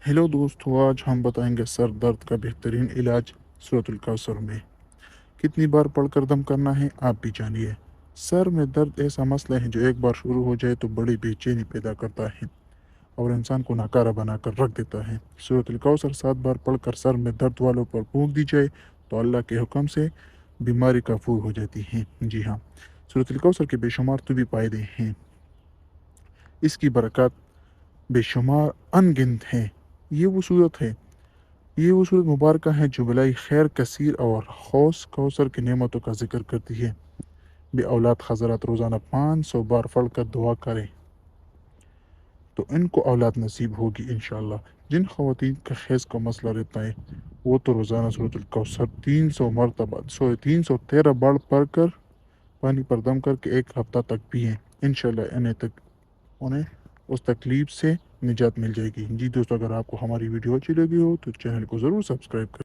Hello दोस्तों, आज हम बताएंगे सर दर्द का बेहतरीन इलाज सूरतुल कौसर में। कितनी बार पढ़कर दम करना है आप भी जानिए। सर में दर्द ऐसा मसला है जो एक बार शुरू हो जाए तो बड़ी बेचैनी पैदा करता है और इंसान को नाकारा बनाकर रख देता है। सूरतुल कौसर 7 बार पढ़कर सर में दर्द वालों पर फूंक दी जाए तो अल्लाह के हुक्म से बीमारी काफूर हो जाती है। जी हाँ, सूरतुल कौसर के बेशुमार तुबी फायदे हैं। इसकी बरकत बेशुमार अनगिनत है। ये वो सूरत है ये वो सूरत मुबारक है जो बलाई खैर कसीर और हौस कौसर की नेमतों का जिक्र करती है। बे औलाद हजरत रोज़ाना 500 बार पढ़ कर दुआ करें तो इनको औलाद नसीब होगी इंशाल्लाह। जिन ख़वातीन का खैज़ का मसला रहता है वो तो रोज़ाना सूरतुल कौसर 300 मरतबा 313 बार पढ़ कर पानी पर दम करके एक हफ्ता तक पिए। इंशाल्लाह उन्हें उस तकलीफ से निजात मिल जाएगी। जी दोस्तों, अगर आपको हमारी वीडियो अच्छी लगी हो तो चैनल को ज़रूर सब्सक्राइब करें।